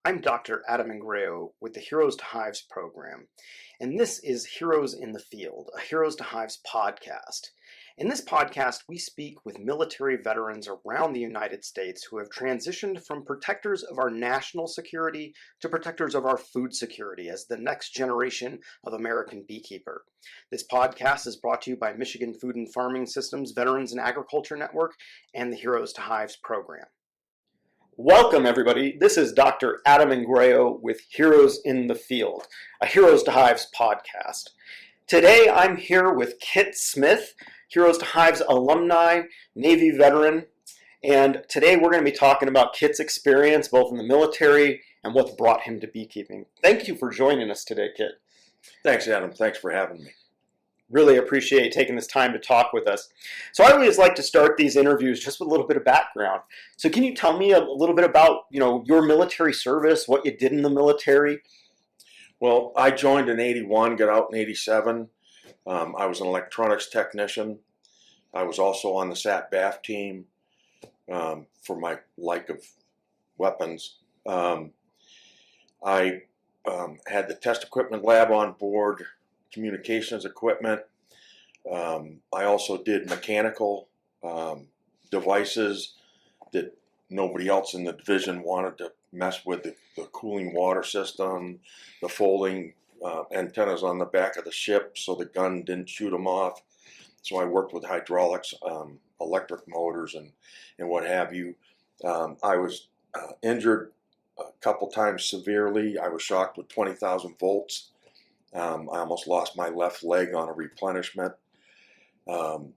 I'm Dr. Adam Ingrao with the Heroes to Hives program, and this is Heroes in the Field, a Heroes to Hives podcast. In this podcast, we speak with military veterans around the United States who have transitioned from protectors of our national security to protectors of our food security as the next generation of American beekeeper. This podcast is brought to you by Michigan Food and Farming Systems Veterans and Agriculture Network and the Heroes to Hives program. Welcome, everybody. This is Dr. Adam Ingrao with Heroes in the Field, a Heroes to Hives podcast. Today, I'm here with Kit Smith, Heroes to Hives alumni, Navy veteran, and today we're going to be talking about Kit's experience both in the military and what's brought him to beekeeping. Thank you for joining us today, Kit. Thanks, Adam. Thanks for having me. Really appreciate you taking this time to talk with us. So I always like to start these interviews just with a little bit of background. So can you tell me a little bit about, your military service, what you did in the military? Well, I joined in 81, got out in 87. I was an electronics technician. I was also on the SAT-BAF team for my like of weapons. I had the test equipment lab on board, communications equipment. I also did mechanical devices that nobody else in the division wanted to mess with, the cooling water system, the folding antennas on the back of the ship so the gun didn't shoot them off. So I worked with hydraulics, electric motors, and what have you. I was injured a couple times severely. I was shocked with 20,000 volts. I almost lost my left leg on a replenishment. On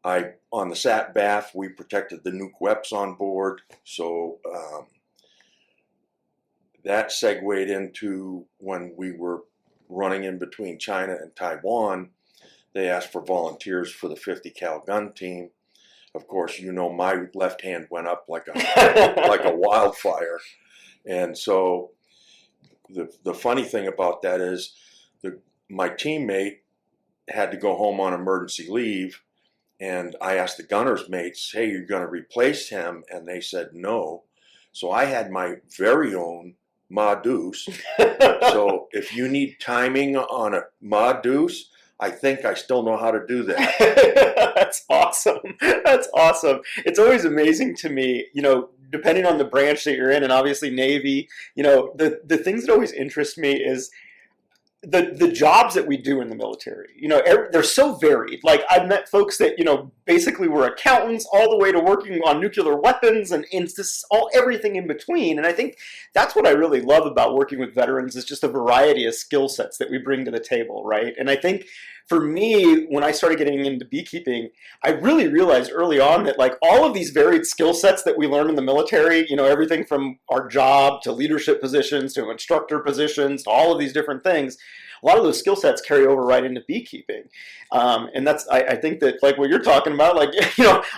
the SAT-BAF, we protected the nuke weps on board, so that segued into when we were running in between China and Taiwan. They asked for volunteers for the 50 cal gun team. Of course, my left hand went up like a wildfire, and so the funny thing about that is my teammate had to go home on emergency leave, and I asked the gunner's mates, hey, you're going to replace him? And they said no. So I had my very own Ma Deuce. So if you need timing on a Ma Deuce, I think I still know how to do that. That's awesome. That's awesome. It's always amazing to me, depending on the branch that you're in, and obviously Navy, the things that always interest me is the jobs that we do in the military. They're so varied. Like, I've met folks that, basically were accountants all the way to working on nuclear weapons and just everything in between. And I think that's what I really love about working with veterans is just a variety of skill sets that we bring to the table, right? And I think for me, when I started getting into beekeeping, I really realized early on that like all of these varied skill sets that we learn in the military, everything from our job to leadership positions to instructor positions to all of these different things, a lot of those skill sets carry over right into beekeeping. And that's, I think that like what you're talking about, like,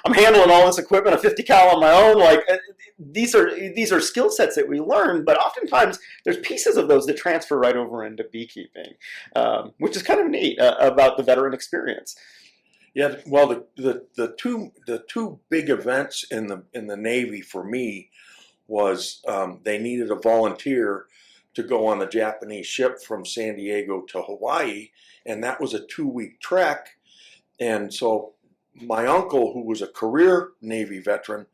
I'm handling all this equipment, a 50 cal on my own, like these are skill sets that we learn, but oftentimes there's pieces of those that transfer right over into beekeeping, which is kind of neat about the veteran experience. Yeah, well, the two big events in the Navy for me was they needed a volunteer to go on the Japanese ship from San Diego to Hawaii, and that was a 2-week trek. And so my uncle, who was a career Navy veteran,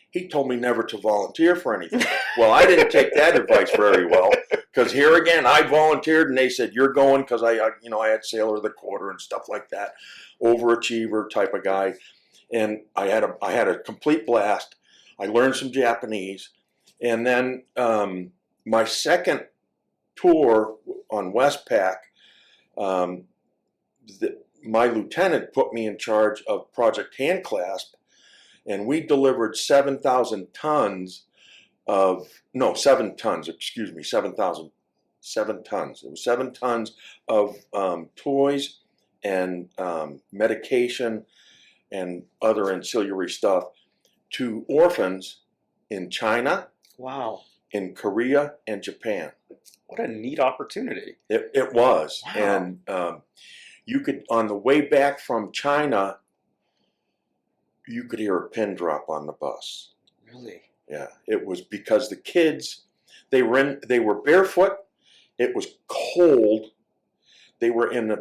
he told me never to volunteer for anything. Well, I didn't take that advice very well, because here again, I volunteered, and they said, you're going, because I had Sailor of the Quarter and stuff like that, overachiever type of guy. And I had a complete blast. I learned some Japanese, and then my second tour on Westpac, my lieutenant put me in charge of Project Handclasp, and we delivered 7,000 tons of, no, 7 tons, excuse me, 7,000, 7 tons. It was 7 tons of toys and medication and other ancillary stuff to orphans in China. Wow. In Korea and Japan. What a neat opportunity. It was. Wow. And you could, on the way back from China, you could hear a pin drop on the bus. Really? Yeah. It was because the kids, They were barefoot. It was cold. They were in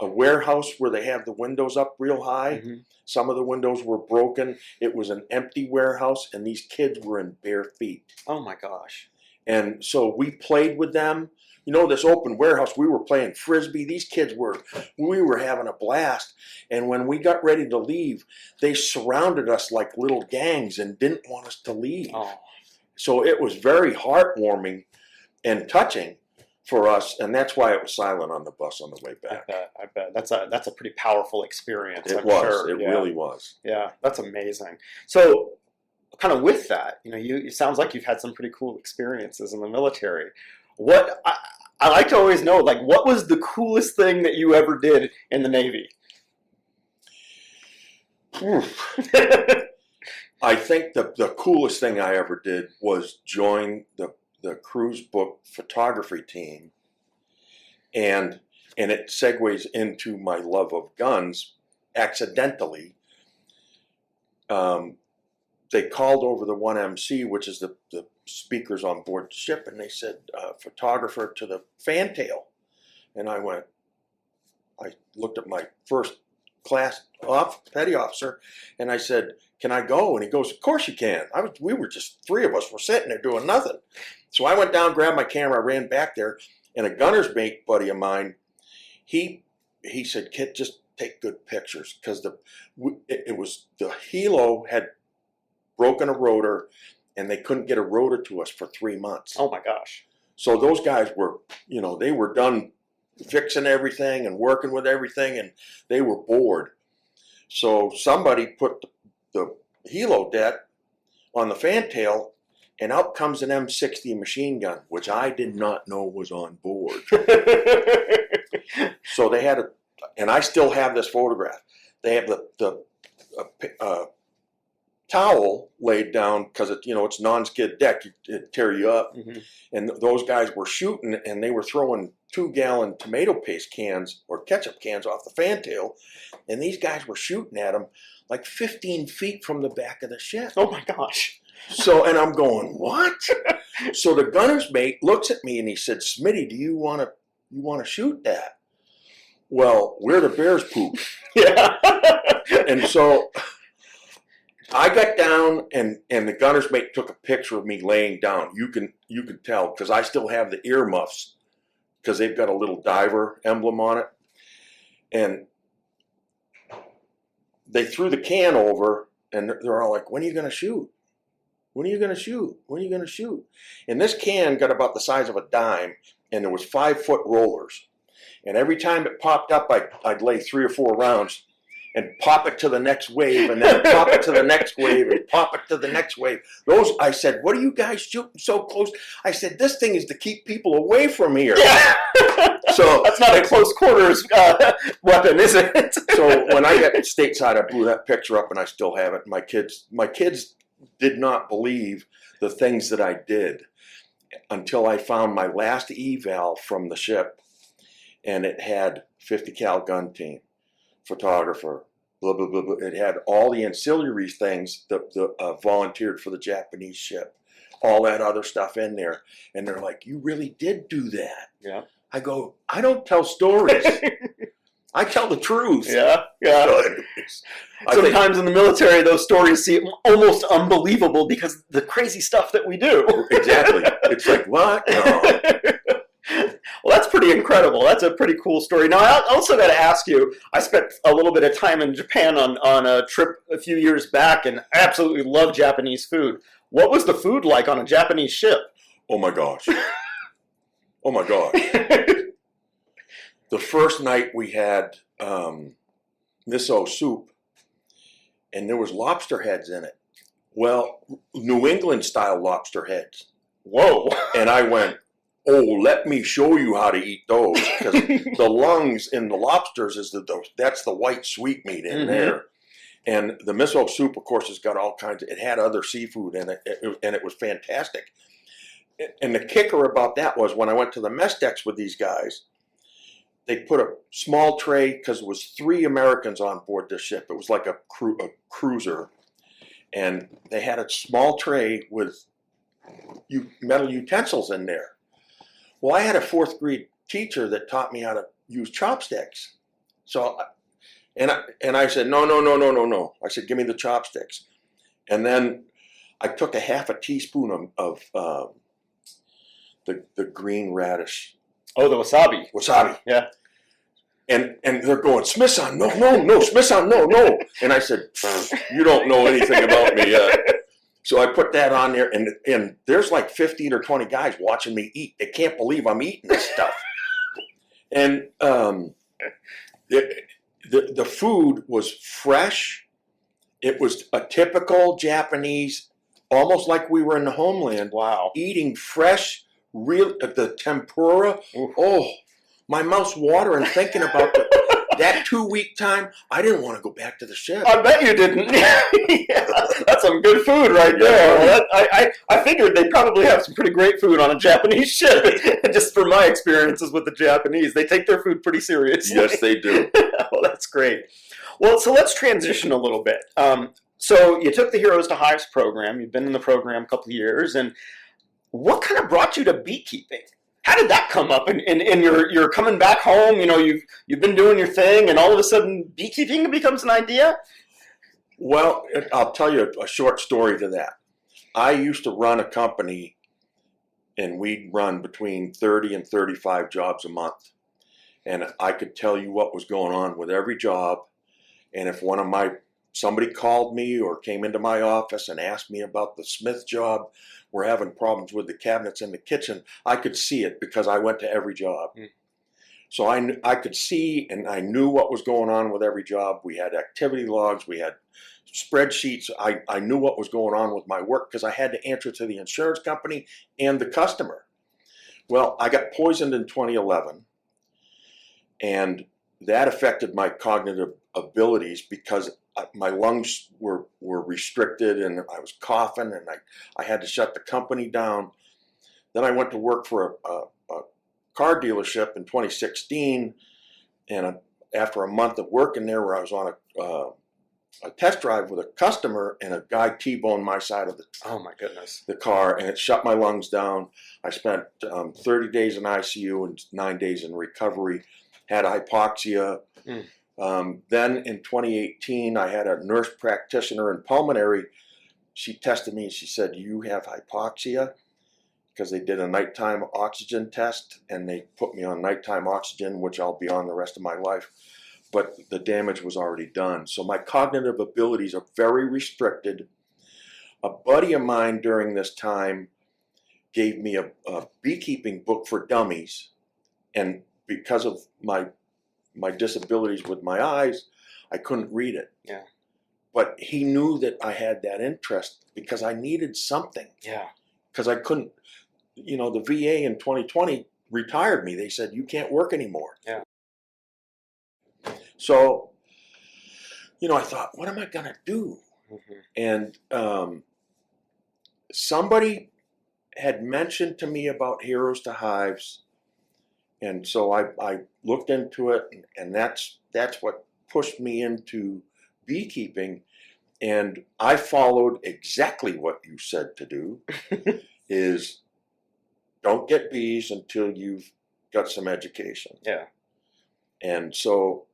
a warehouse where they have the windows up real high. Mm-hmm. Some of the windows were broken. It was an empty warehouse, and these kids were in bare feet. Oh my gosh. And so we played with them. You know, this open warehouse, we were playing Frisbee. These kids we were having a blast. And when we got ready to leave, they surrounded us like little gangs and didn't want us to leave. Oh. So it was very heartwarming and touching for us, and that's why it was silent on the bus on the way back. I bet. That's a pretty powerful experience. It I'm was. sure. It really was. Yeah, that's amazing. So, kind of with that, it sounds like you've had some pretty cool experiences in the military. What I like to always know, like, what was the coolest thing that you ever did in the Navy? I think the coolest thing I ever did was join the cruise book photography team, and it segues into my love of guns. Accidentally, they called over the 1MC, which is the speakers on board the ship, and they said, photographer to the fantail. And I looked at my first class petty officer, and I said, can I go? And he goes, of course you can. We were just, three of us were sitting there doing nothing. So I went down, grabbed my camera, ran back there, and a gunner's mate buddy of mine, he said, Kit, just take good pictures, because the helo had broken a rotor, and they couldn't get a rotor to us for 3 months. Oh my gosh. So those guys were, they were done fixing everything and working with everything, and they were bored. So somebody put the helo deck on the fantail, and out comes an M60 machine gun, which I did not know was on board. So they had and I still have this photograph. They have the towel laid down, because it's non-skid deck, it'd tear you up. Mm-hmm. And those guys were shooting, and they were throwing 2-gallon tomato paste cans or ketchup cans off the fantail, and these guys were shooting at them like 15 feet from the back of the ship. Oh my gosh. So, and I'm going, what? So the gunner's mate looks at me and he said, Smitty, do you want to shoot that? Well, where the bears poop. Yeah. And so I got down, and the gunner's mate took a picture of me laying down. You can tell, because I still have the earmuffs, because they've got a little diver emblem on it. And they threw the can over, and they're all like, when are you going to shoot? When are you going to shoot? When are you going to shoot? And this can got about the size of a dime, and there was 5-foot rollers. And every time it popped up, I'd lay 3 or 4 rounds and pop it to the next wave, and then pop it to the next wave, and pop it to the next wave. I said, what are you guys shooting so close? I said, this thing is to keep people away from here. Yeah. So that's not a close quarters weapon, is it? So when I got stateside, I blew that picture up, and I still have it. My kids did not believe the things that I did until I found my last eval from the ship, and it had 50 cal gun team, photographer, blah, blah, blah, blah. It had all the ancillary things that volunteered for the Japanese ship, all that other stuff in there. And they're like, you really did do that? Yeah. I go, I don't tell stories. I tell the truth. Yeah, yeah. So sometimes in the military, those stories seem almost unbelievable because of the crazy stuff that we do. Exactly. It's like, what? No. Well, that's pretty incredible. That's a pretty cool story. Now, I also got to ask you, I spent a little bit of time in Japan on a trip a few years back, and I absolutely love Japanese food. What was the food like on a Japanese ship? Oh, my gosh. Oh, my gosh. The first night we had miso soup, and there was lobster heads in it. Well, New England-style lobster heads. Whoa. And I went, oh, let me show you how to eat those, because the lungs in the lobsters that's the white sweet meat in there. And the miso soup, of course, has got all kinds it had other seafood in it, and it was fantastic. And the kicker about that was when I went to the mess decks with these guys, they put a small tray, because it was 3 Americans on board this ship. It was like a cruiser. And they had a small tray with metal utensils in there. Well, I had a 4th grade teacher that taught me how to use chopsticks. So, and I said, no. I said, give me the chopsticks. And then I took a half a teaspoon of the green radish. Oh, the wasabi. Wasabi. Yeah. And they're going, Smith-san, no, Smith-san, no. And I said, you don't know anything about me yet. So I put that on there, and there's like 15 or 20 guys watching me eat. They can't believe I'm eating this stuff. And the food was fresh. It was a typical Japanese, almost like we were in the homeland. Wow. Eating fresh, the tempura. Oof. Oh, my mouth's watering thinking about that 2-week time. I didn't want to go back to the ship. I bet you didn't. Yeah, that's some good food right there. Well, I figured they probably have some pretty great food on a Japanese ship. Just from my experiences with the Japanese, they take their food pretty seriously. Yes, they do. Well, that's great. Well, so let's transition a little bit. So you took the Heroes to Hives program. You've been in the program a couple of years. And what kind of brought you to beekeeping? How did that come up? And you're coming back home. You know, you've been doing your thing, and all of a sudden, beekeeping becomes an idea. Well, I'll tell you a short story to that. I used to run a company, and we'd run between 30 and 35 jobs a month. And I could tell you what was going on with every job. And if somebody called me or came into my office and asked me about the Smith job, we're having problems with the cabinets in the kitchen, I could see it because I went to every job. So I could see, and I knew what was going on with every job. We had activity logs, we had spreadsheets. I knew what was going on with my work because I had to answer to the insurance company and the customer. Well, I got poisoned in 2011, and that affected my cognitive abilities because my lungs were restricted, and I was coughing, and I had to shut the company down. Then I went to work for a car dealership in 2016, and after a month of working there, where I was on a test drive with a customer, and a guy T-boned my side of Oh my goodness. the car, and it shut my lungs down. I spent 30 days in ICU and 9 days in recovery, had hypoxia. Then in 2018, I had a nurse practitioner in pulmonary. She tested me and she said, you have hypoxia, because they did a nighttime oxygen test, and they put me on nighttime oxygen, which I'll be on the rest of my life. But the damage was already done. So my cognitive abilities are very restricted. A buddy of mine during this time gave me a beekeeping book for dummies, and because of my disabilities with my eyes, I couldn't read it. Yeah. But he knew that I had that interest because I needed something. Yeah. Because I couldn't, the VA in 2020 retired me. They said, you can't work anymore. Yeah. So, I thought, what am I going to do? And somebody had mentioned to me about Heroes to Hives. And so I looked into it, and that's what pushed me into beekeeping. And I followed exactly what you said to do, is don't get bees until you've got some education. Yeah. And so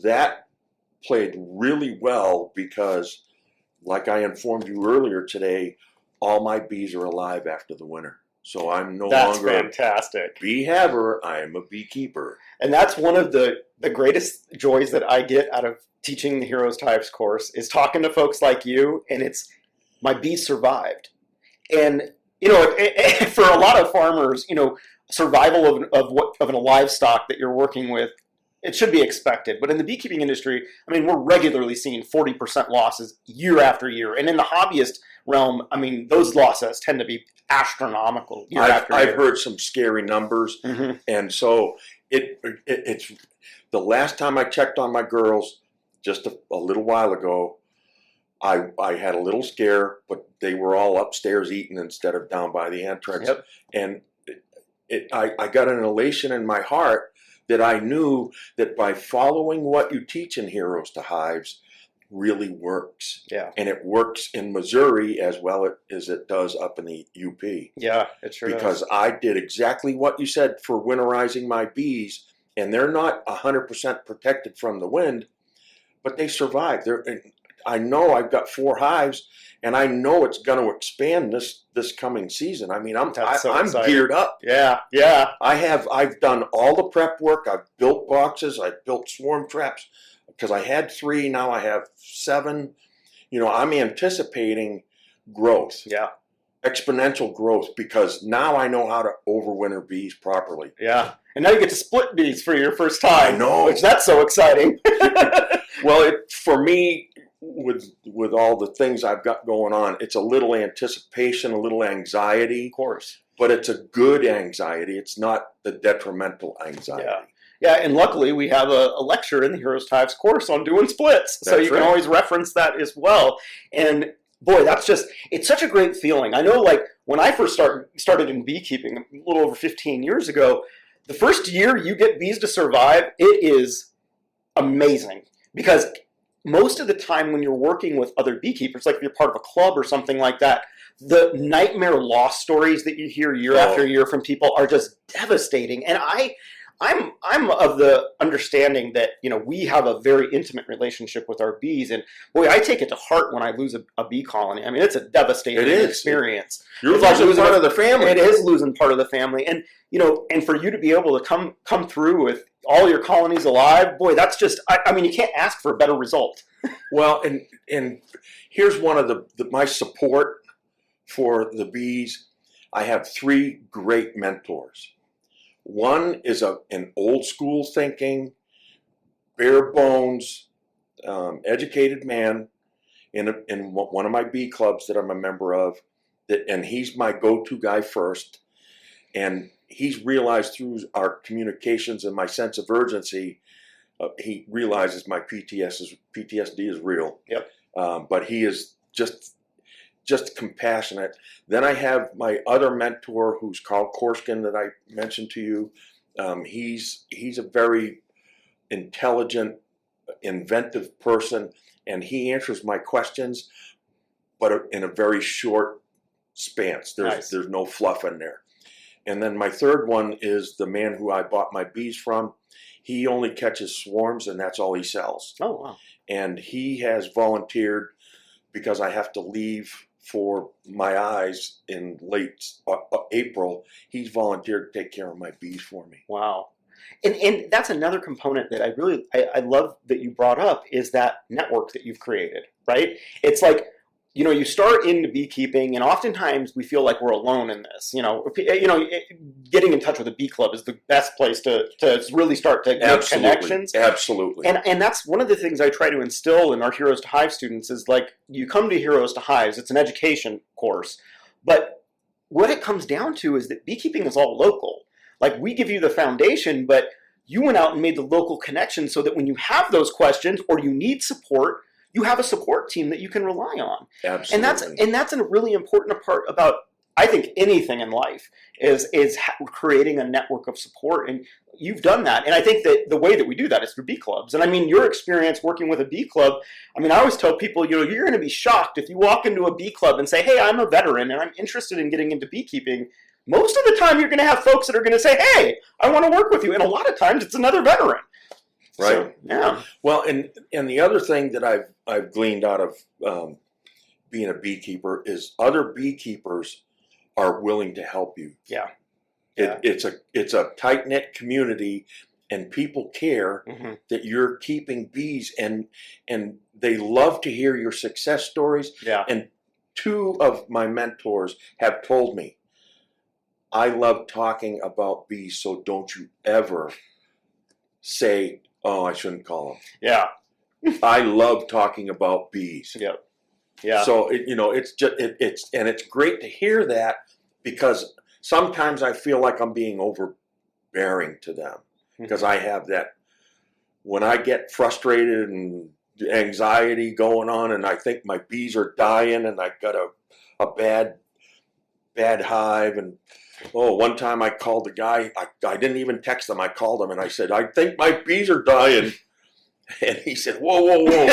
that played really well because, like I informed you earlier today, all my bees are alive after the winter. So I'm no longer fantastic. a bee haver, I am a beekeeper. And that's one of the greatest joys that I get out of teaching the Heroes to Hives course, is talking to folks like you, and it's, my bees survived. And, for a lot of farmers, survival of a livestock that you're working with, it should be expected. But in the beekeeping industry, we're regularly seeing 40% losses year after year. And in the hobbyist realm, those losses tend to be astronomical year after year. I've heard some scary numbers. And so it's the last time I checked on my girls, just a little while ago, I had a little scare, but they were all upstairs eating instead of down by the entrance. Yep. And I got an elation in my heart that I knew that by following what you teach in Heroes to Hives, really works. Yeah. And it works in Missouri as well as it does up in the UP. Yeah, it sure Because does. I did exactly what you said for winterizing my bees, and they're not 100% protected from the wind, but they survive. I know I've got 4 hives, and I know it's going to expand this coming season. I mean, I'm geared up. Yeah, yeah. I've done all the prep work. I've built boxes. I've built swarm traps because I had 3. Now I have 7. You know, I'm anticipating growth. Yeah. Exponential growth, because now I know how to overwinter bees properly. Yeah. And now you get to split bees for your first time. I know. Which that's so exciting. Well, for me, with all the things I've got going on, it's a little anticipation, a little anxiety. Of course. But it's a good anxiety. It's not the detrimental anxiety. Yeah. Yeah, and luckily we have a lecture in the Heroes to Hives course on doing splits. So you can always reference that as well. And boy, it's such a great feeling. I know, like, when I first started in beekeeping a little over 15 years ago, the first year you get bees to survive, it is amazing. Because most of the time when you're working with other beekeepers, like if you're part of a club or something like that, the nightmare loss stories that you hear year after year from people are just devastating. And I'm of the understanding that, you know, we have a very intimate relationship with our bees, and boy, I take it to heart when I lose a bee colony. I mean, it's a devastating experience. You're losing part of the family. It is losing part of the family, and you know, and for you to be able to come through with all your colonies alive, boy, that's just. I mean, you can't ask for a better result. Well, and here's one of my support for the bees. I have 3 great mentors. One is an old school thinking, bare bones, educated man in one of my bee clubs that I'm a member of, and he's my go-to guy first. And he's realized through our communications and my sense of urgency, he realizes my PTSD is real. Yep. But he is just compassionate. Then I have my other mentor, who's Carl Korskin, that I mentioned to you. He's a very intelligent, inventive person, and he answers my questions, but in a very short span. There's no fluff in there. And then my third one is the man who I bought my bees from. He only catches swarms, and that's all he sells. Oh, wow. And he has volunteered, because I have to leave for my eyes in late April. He's volunteered to take care of my bees for me. Wow. And that's another component that I love that you brought up, is that network that you've created, right? It's like, you know, you start into beekeeping, and oftentimes we feel like we're alone in this. You know, getting in touch with a bee club is the best place to really start to make connections. Absolutely. And that's one of the things I try to instill in our Heroes to Hives students is, like, you come to Heroes to Hives, it's an education course, but what it comes down to is that beekeeping is all local. Like, we give you the foundation, but you went out and made the local connection so that when you have those questions or you need support, you have a support team that you can rely on. Absolutely. And that's a really important part about, I think, anything in life is creating a network of support. And you've done that. And I think that the way that we do that is through bee clubs. And I mean, your experience working with a bee club, I mean, I always tell people, you know, you're going to be shocked if you walk into a bee club and say, hey, I'm a veteran and I'm interested in getting into beekeeping. Most of the time you're going to have folks that are going to say, hey, I want to work with you. And a lot of times it's another veteran. Right. So, yeah. Well, and the other thing that I've gleaned out of being a beekeeper is other beekeepers are willing to help you. Yeah. It's a tight-knit community, and people care that you're keeping bees, and they love to hear your success stories. Yeah. And 2 of my mentors have told me, I love talking about bees, so don't you ever say, oh, I shouldn't call them. Yeah. I love talking about bees. Yep. Yeah. So it's great to hear that, because sometimes I feel like I'm being overbearing to them, because I have that, when I get frustrated and anxiety going on, and I think my bees are dying, and I've got a bad hive, and one time I called the guy, I didn't even text him, I called him and I said, I think my bees are dying. And he said, whoa, whoa, whoa.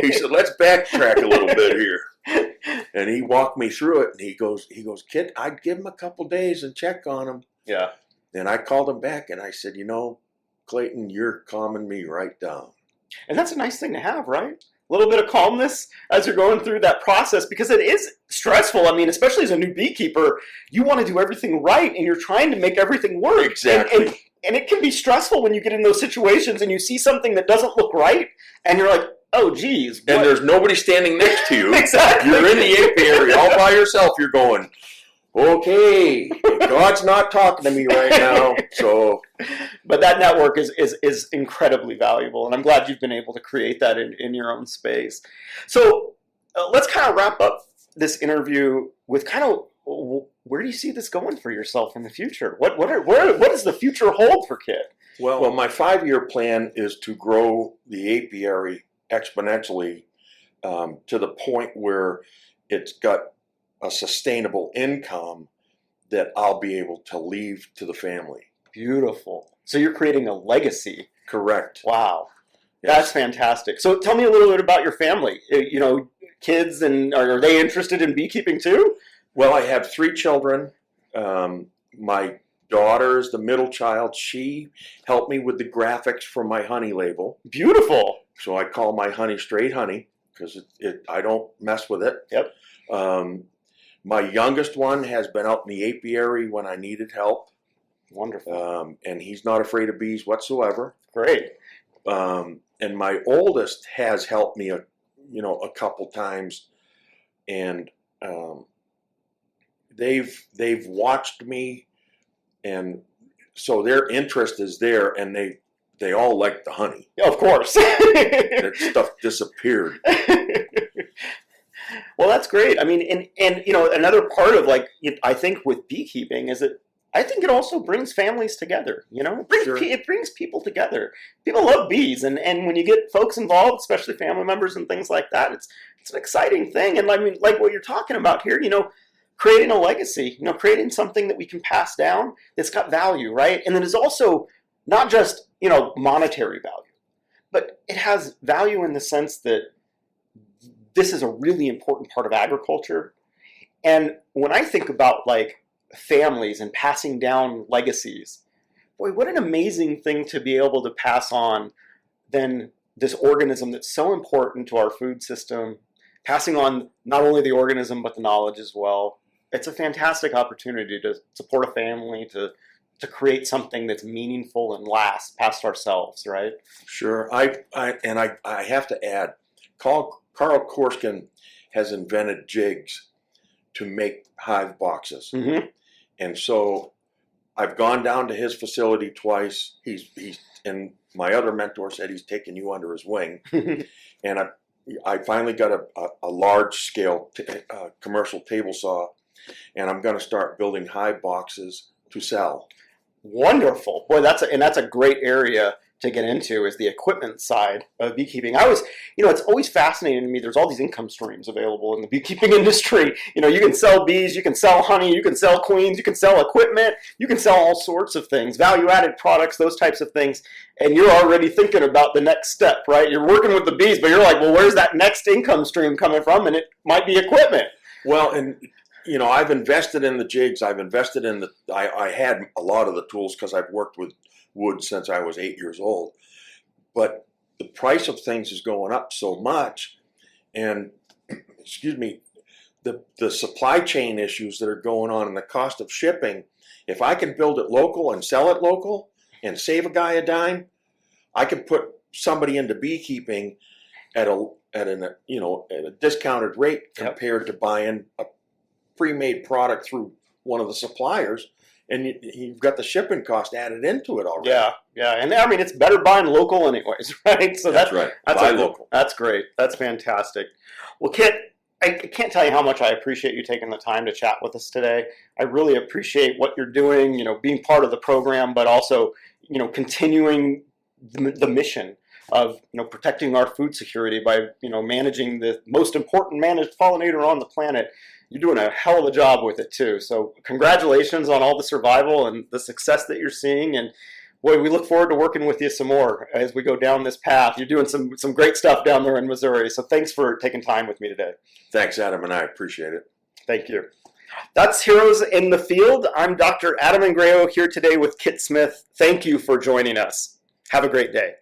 He said, let's backtrack a little bit here. And he walked me through it. And he goes, Kit, I'd give him a couple days and check on him. Yeah. And I called him back and I said, Clayton, you're calming me right down. And that's a nice thing to have, right? A little bit of calmness as you're going through that process, because it is stressful. I mean, especially as a new beekeeper, you want to do everything right and you're trying to make everything work. Exactly. And it can be stressful when you get in those situations and you see something that doesn't look right and you're like, oh, geez. And there's nobody standing next to you. Exactly. You're in the apiary all by yourself. You're going, okay, God's not talking to me right now. So, but that network is incredibly valuable, and I'm glad you've been able to create that in your own space. So let's kind of wrap up this interview with kind of, where do you see this going for yourself in the future? What does the future hold for Kit? Well, my 5-year plan is to grow the apiary exponentially to the point where it's got a sustainable income that I'll be able to leave to the family. Beautiful. So you're creating a legacy. Correct. Wow. Yes. That's fantastic. So tell me a little bit about your family. Kids, and are they interested in beekeeping too? Well, I have 3 children. My daughter is the middle child. She helped me with the graphics for my honey label. Beautiful. So I call my honey straight honey because I don't mess with it. Yep. My youngest one has been out in the apiary when I needed help. Wonderful. And he's not afraid of bees whatsoever. Great. And my oldest has helped me a couple times, and they've watched me, and so their interest is there, and they all like the honey. Of course. That stuff disappeared. Well, that's great. I mean, and another part of I think with beekeeping is that I think it also brings families together. It brings people together. People love bees, and when you get folks involved, especially family members and things like that, it's an exciting thing. And I mean, like what you're talking about here, creating a legacy, creating something that we can pass down that's got value, right? And then it's also not just monetary value, but it has value in the sense that this is a really important part of agriculture. And when I think about families and passing down legacies, boy, what an amazing thing to be able to pass on than this organism that's so important to our food system, passing on not only the organism but the knowledge as well. It's a fantastic opportunity to support a family, to create something that's meaningful and lasts past ourselves, right? Sure. I have to add, Carl Korskin has invented jigs to make hive boxes. Mm-hmm. And so I've gone down to his facility twice. He's and my other mentor said he's taking you under his wing. And I finally got a large scale commercial table saw, and I'm going to start building hive boxes to sell. Wonderful. Boy, that's a great area to get into, is the equipment side of beekeeping. It's always fascinating to me. There's all these income streams available in the beekeeping industry. You can sell bees, you can sell honey, you can sell queens, you can sell equipment, you can sell all sorts of things, value-added products, those types of things. And you're already thinking about the next step, right? You're working with the bees, but you're like, well, where's that next income stream coming from? And it might be equipment. Well, and I've invested in the jigs. I've invested in I had a lot of the tools because I've worked with wood since I was 8 years old. But the price of things is going up so much, and the supply chain issues that are going on and the cost of shipping. If I can build it local and sell it local and save a guy a dime, I can put somebody into beekeeping at a discounted rate compared to buying a pre-made product through one of the suppliers, and you've got the shipping cost added into it already. Yeah, and I mean, it's better buying local anyways, right? So that's right. Buy local. That's great. That's fantastic. Well, Kit, I can't tell you how much I appreciate you taking the time to chat with us today. I really appreciate what you're doing, being part of the program, but also, continuing the mission of protecting our food security by managing the most important managed pollinator on the planet. You're doing a hell of a job with it too. So congratulations on all the survival and the success that you're seeing. And boy, we look forward to working with you some more as we go down this path. You're doing some great stuff down there in Missouri. So thanks for taking time with me today. Thanks, Adam, and I appreciate it. Thank you. That's Heroes in the Field. I'm Dr. Adam Ingrao here today with Kit Smith. Thank you for joining us. Have a great day.